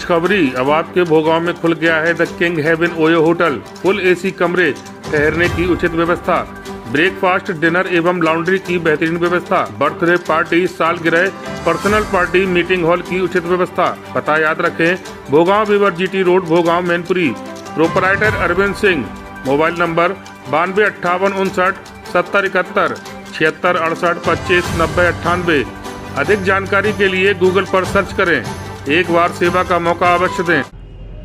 खुशखबरी, अब आपके भोगांव में खुल गया है the king haven OYO hotel. Full AC कमरे, ठहरने की उचित व्यवस्था, ब्रेकफास्ट, डिनर एवं लॉन्ड्री की बेहतरीन व्यवस्था, बर्थडे पार्टी, सालगिरह, पर्सनल पार्टी, मीटिंग हॉल की उचित व्यवस्था। पता याद रखें, भोगांव विवर GT road, Bhogaon, Mainpuri. Proprietor Arvind Singh. Mobile number 9258597071, 7668259098। अधिक जानकारी के लिए गूगल पर सर्च करें। एक बार सेवा का मौका अवश्य दें।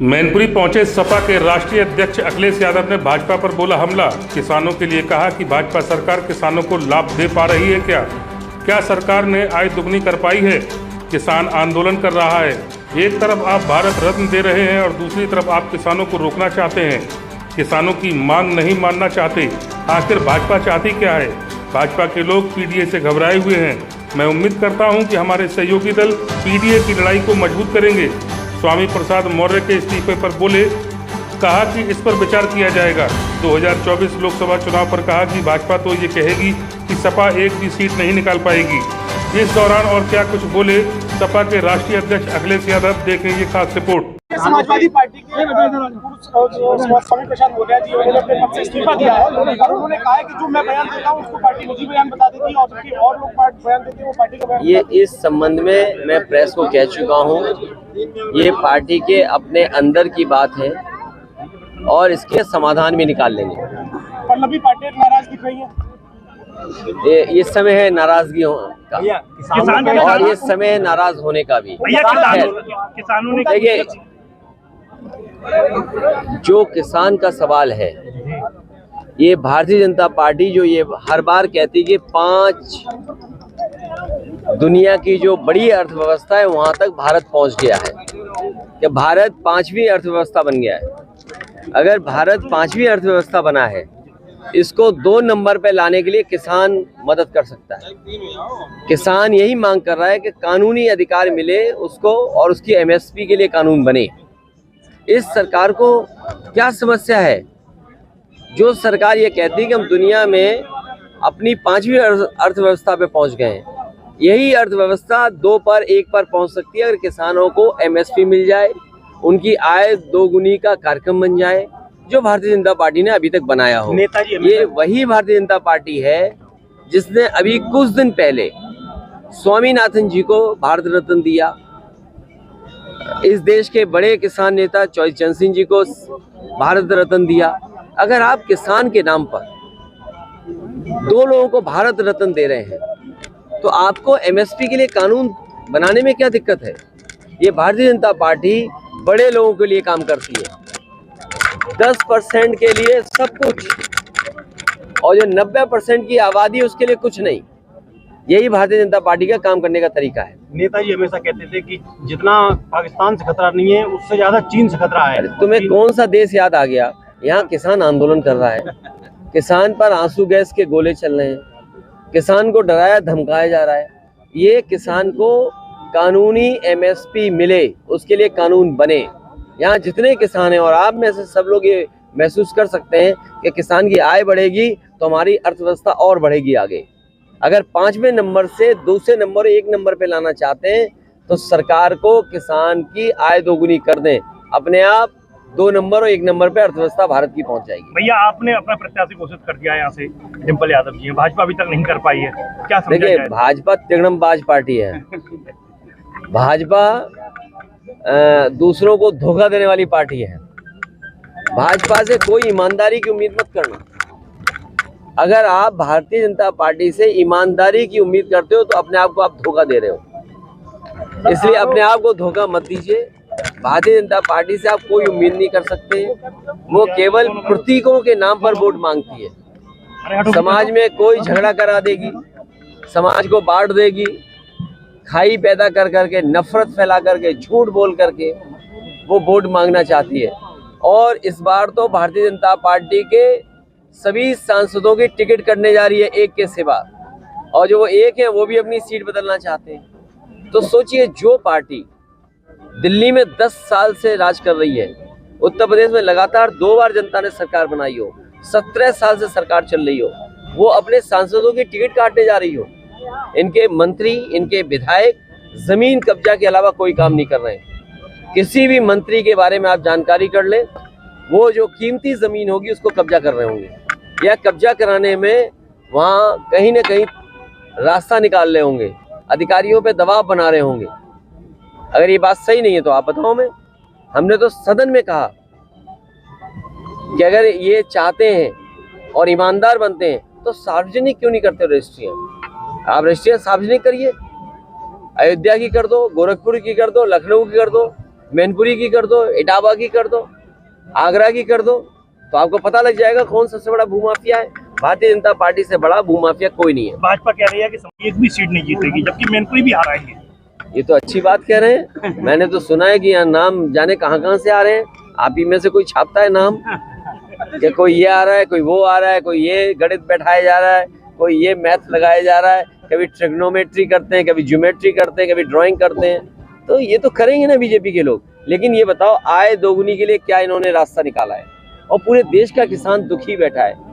मैनपुरी पहुंचे सपा के राष्ट्रीय अध्यक्ष अखिलेश यादव ने भाजपा पर बोला हमला। किसानों के लिए कहा कि भाजपा सरकार किसानों को लाभ दे पा रही है क्या सरकार ने आय दुगनी कर पाई है? किसान आंदोलन कर रहा है। एक तरफ आप भारत रत्न दे रहे हैं और दूसरी तरफ आप किसानों को रोकना चाहते हैं, किसानों की मांग नहीं मानना चाहते। आखिर भाजपा चाहती क्या है? भाजपा के लोग पीडीए से घबराए हुए हैं। मैं उम्मीद करता हूं कि हमारे सहयोगी दल पीडीए की लड़ाई को मजबूत करेंगे। स्वामी प्रसाद मौर्य के इस्तीफे पर बोले, कहा कि इस पर विचार किया जाएगा। 2024 लोकसभा चुनाव पर कहा कि भाजपा तो ये कहेगी कि सपा एक भी सीट नहीं निकाल पाएगी। इस दौरान और क्या कुछ बोले सपा के राष्ट्रीय अध्यक्ष अखिलेश यादव, देखें ये खास रिपोर्ट। समाजवादी पार्टी के स्वामी प्रसाद मौर्य जी उन्होंने अपने पद से इस्तीफा दिया है और उन्होंने कहा है कि जो मैं बयान देता हूं उसको पार्टी मुझे बयान बता देती है और जबकि और लोग बयान देते हैं वो पार्टी का बयान। ये इस संबंध में मैं प्रेस को कह चुका हूं, ये पार्टी के अपने अंदर की बात है और इसके समाधान भी निकाल लेंगे। पल्लवी पाटिल नाराज दिख रही है। इस समय है नाराजगी का और इस समय है नाराज होने का भी। किसानों ने देखिए, जो किसान का सवाल है, ये भारतीय जनता पार्टी जो ये हर बार कहती कि 5 दुनिया की जो बड़ी अर्थव्यवस्था है वहां तक भारत पहुंच गया है, कि भारत 5वीं अर्थव्यवस्था बन गया है। अगर भारत 5वीं अर्थव्यवस्था बना है, इसको 2 नंबर पे लाने के लिए किसान मदद कर सकता है। किसान यही मांग कर रहा है कि कानूनी अधिकार मिले उसको और उसकी MSP के लिए कानून बने। इस सरकार को क्या समस्या है? जो सरकार ये कहती है कि हम दुनिया में अपनी 5वीं अर्थव्यवस्था पे पहुंच गए हैं, यही अर्थव्यवस्था 2 पर 1 पर पहुंच सकती है अगर किसानों को MSP मिल जाए, उनकी आय दोगुनी का कार्यक्रम बन जाए, जो भारतीय जनता पार्टी ने अभी तक बनाया हो। ये वही भारतीय जनता पार्टी है जिसने अभी कुछ दिन पहले स्वामीनाथन जी को भारत रत्न दिया, इस देश के बड़े किसान नेता चौधरी सिंह जी को भारत रत्न दिया। अगर आप किसान के नाम पर 2 लोगों को भारत रत्न दे रहे हैं तो आपको MSP के लिए कानून बनाने में क्या दिक्कत है? ये भारतीय जनता पार्टी बड़े लोगों के लिए काम करती है, 10% के लिए सब कुछ, और जो 90% की आबादी उसके लिए कुछ नहीं। यही भारतीय जनता पार्टी का काम करने का तरीका है। नेताजी हमेशा कहते थे कि जितना पाकिस्तान से खतरा नहीं है उससे ज्यादा चीन से खतरा है। तुम्हें कौन सा देश याद आ गया? यहाँ किसान आंदोलन कर रहा है, किसान पर आंसू गैस के गोले चल रहे हैं, किसान को डराया धमकाया जा रहा है। ये किसान को कानूनी MSP मिले, उसके लिए कानून बने। यहाँ जितने किसान हैं और आप में से सब लोग ये महसूस कर सकते हैं कि किसान की आय बढ़ेगी तो हमारी अर्थव्यवस्था और बढ़ेगी आगे। अगर 5वें नंबर से दूसरे नंबर 1 नंबर पे लाना चाहते हैं तो सरकार को किसान की आय दोगुनी कर दें, अपने आप 2 नंबर और 1 नंबर पे अर्थव्यवस्था भारत की पहुंच जाएगी। भैया, आपने अपना प्रत्याशी घोषित कर दिया है यहाँ से, डिम्पल यादव जी, भाजपा अभी तक नहीं कर पाई है, क्या समझा जाए? देखिए, भाजपा तिगड़मबाज पार्टी है। भाजपा दूसरों को धोखा देने वाली पार्टी है। भाजपा से कोई ईमानदारी की उम्मीद मत करना। अगर आप भारतीय जनता पार्टी से ईमानदारी की उम्मीद करते हो तो अपने आप को आप धोखा दे रहे हो, इसलिए अपने आप को धोखा मत दीजिए। भारतीय जनता पार्टी से आप कोई उम्मीद नहीं कर सकते। वो केवल प्रतीकों के नाम पर वोट मांगती है। समाज में कोई झगड़ा करा देगी, समाज को बांट देगी, खाई पैदा कर करके, नफरत फैला करके, झूठ बोल करके वो वोट मांगना चाहती है। और इस बार तो भारतीय जनता पार्टी के सभी सांसदों की टिकट करने जा रही है, एक के सिवा, और जो वो एक है वो भी अपनी सीट बदलना चाहते हैं। तो सोचिए, जो पार्टी दिल्ली में 10 साल से राज कर रही है, उत्तर प्रदेश में लगातार 2 बार जनता ने सरकार बनाई हो, 17 साल से सरकार चल रही हो, वो अपने सांसदों की टिकट काटने जा रही हो। इनके मंत्री, इनके विधायक जमीन कब्जा के अलावा कोई काम नहीं कर रहे हैं। किसी भी मंत्री के बारे में आप जानकारी कर लें, वो जो कीमती जमीन होगी उसको कब्जा कर रहे होंगे, या कब्जा कराने में वहां कहीं ना कहीं रास्ता निकाल रहे होंगे, अधिकारियों पे दबाव बना रहे होंगे। अगर ये बात सही नहीं है तो आप बताओ। मैं हमने तो सदन में कहा कि अगर ये चाहते हैं और ईमानदार बनते हैं तो सार्वजनिक क्यों नहीं करते रजिस्ट्रियाँ? आप रजिस्ट्रियाँ सार्वजनिक करिए, अयोध्या की कर दो, गोरखपुर की कर दो, लखनऊ की कर दो, मैनपुरी की कर दो, इटावा की कर दो, आगरा की कर दो, तो आपको पता लग जाएगा कौन सबसे बड़ा भूमाफिया है। भारतीय जनता पार्टी से बड़ा भूमाफिया कोई नहीं है। भाजपा कह रही है कि एक भी सीट नहीं जीतेगी, जबकि मैनपुरी भी हारा है। ये तो अच्छी बात कह रहे हैं। मैंने तो सुना है कि यहाँ नाम जाने कहाँ से आ रहे हैं। आप ही में से कोई छापता है नाम कि कोई ये आ रहा है, कोई वो आ रहा है, कोई ये गणित बैठाया जा रहा है, कोई ये मैथ लगाया जा रहा है, कभी ट्रिग्नोमेट्री करते हैं, कभी ज्योमेट्री करते हैं, कभी ड्राइंग करते हैं। तो ये तो करेंगे ना बीजेपी के लोग। लेकिन ये बताओ, आय दोगुनी के लिए क्या इन्होंने रास्ता निकाला है? और पूरे देश का किसान दुखी बैठा है।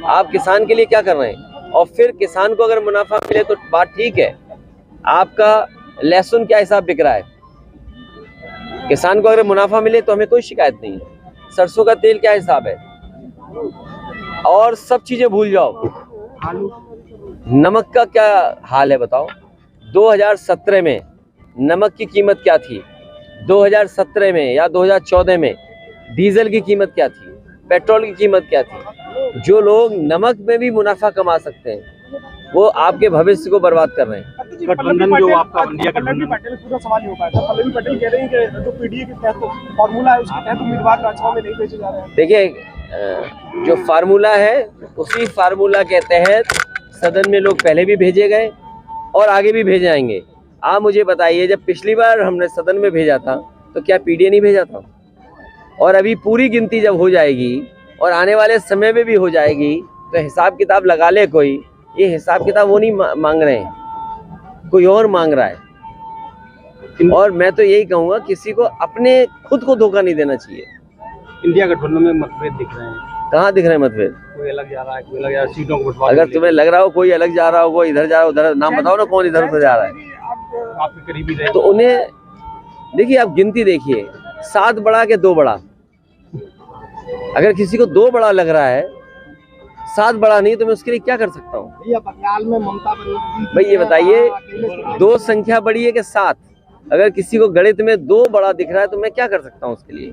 आप किसान के लिए क्या कर रहे हैं? और फिर किसान को अगर मुनाफा मिले तो बात ठीक है। आपका लहसुन क्या हिसाब बिक रहा है? किसान को अगर मुनाफा मिले तो हमें कोई शिकायत नहीं है। सरसों का तेल क्या हिसाब है? और सब चीजें भूल जाओ। नमक का क्या हाल है बताओ? 2017 में नमक की कीमत क्या थी? 2017 में या 2014 में डीजल की कीमत क्या थी? पेट्रोल की कीमत क्या थी? जो लोग नमक में भी मुनाफा कमा सकते हैं वो आपके भविष्य को बर्बाद कर रहे हैं। गठबंधन जो आपका इंडिया पल्लवी पटेल पूरा सवाल ही हो पाया था। पल्लवी पटेल कह रही है कि जो पीडीए के तहत फॉर्मूला है उसके तहत उम्मीदवार राज्यसभा में नहीं भेजे जा रहे हैं। देखिए, जो फार्मूला है उसी फार्मूला के तहत सदन में लोग पहले भी भेजे गए और आगे भी भेजे जाएंगे। आप मुझे बताइए, जब पिछली बार हमने सदन में भेजा था तो क्या पीडीए नहीं भेजा था? और अभी पूरी गिनती जब हो जाएगी और आने वाले समय में भी हो जाएगी तो हिसाब किताब लगा ले कोई। ये हिसाब किताब वो नहीं मांग रहे हैं, कोई और मांग रहा है। और मैं तो यही कहूँगा, किसी को अपने खुद को धोखा नहीं देना चाहिए। इंडिया गठबंधन में मतभेद दिख रहे हैं। कहाँ दिख रहे हैं मतभेद? कोई अलग जा रहा है, कोई अलग जा रहा है, सीटों को बंटवाने अगर तुम्हें लग रहा हो कोई अलग जा रहा हो, कोई इधर जा रहा हो, उधर, नाम बताओ ना कौन इधर उधर जा रहा है। आपके करीबी रहे तो उन्हें देखिए, आप गिनती देखिए, 7 बड़ा के 2 बड़ा। अगर किसी को 2 बड़ा लग रहा है, 7 बड़ा नहीं, तो मैं उसके लिए क्या कर सकता हूँ? बंगाल में ममता बनर्जी, भाई ये बताइए, 2 संख्या बड़ी है कि 7? अगर किसी को गणित में 2 बड़ा दिख रहा है तो मैं क्या कर सकता हूँ उसके लिए?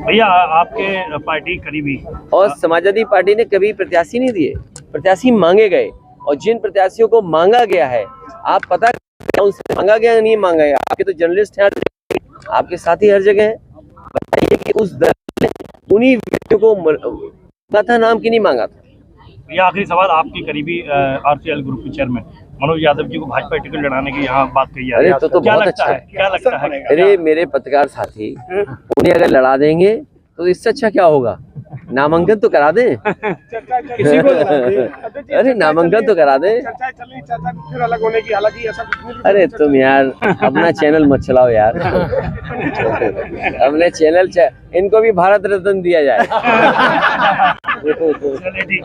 भैया आपके पार्टी करीबी और समाजवादी पार्टी ने कभी प्रत्याशी नहीं दिए, प्रत्याशी मांगे गए। और जिन प्रत्याशियों को मांगा गया है, आप पता उनसे मांगा गया या नहीं मांगा गया? आपके तो जर्नलिस्ट हैं, आपके साथी हर जगह हैं। बताइए कि उस दल ने उन्हीं व्यक्तियों को मांगा था, नाम की नहीं मांगा था। ये आखिरी सवाल, आपकी करीबी आरसीएल ग्रुप के चेयरमैन मनोज यादव जी को भाजपा टिकट लड़ाने की यहाँ बात कही जा रही है। अरे तो क्या बहुत लगता अच्छा है? क्या लगता है? अरे मेरे पत्रकार साथी, उन्हें अगर लड़ा देंगे तो इससे अच्छा क्या होगा? नामांकन तो करा दें। किसी को अरे नामांकन तो करा दें। चर्चा चल रही, चर्चा फिर अलग होने की, हालांकि ऐसा कुछ नहीं। अरे तुम यार अपना चैनल मत चलाओ यार। अपने चैनल इनको भी भारत रत्न दिया जाए। चलिए ठीक।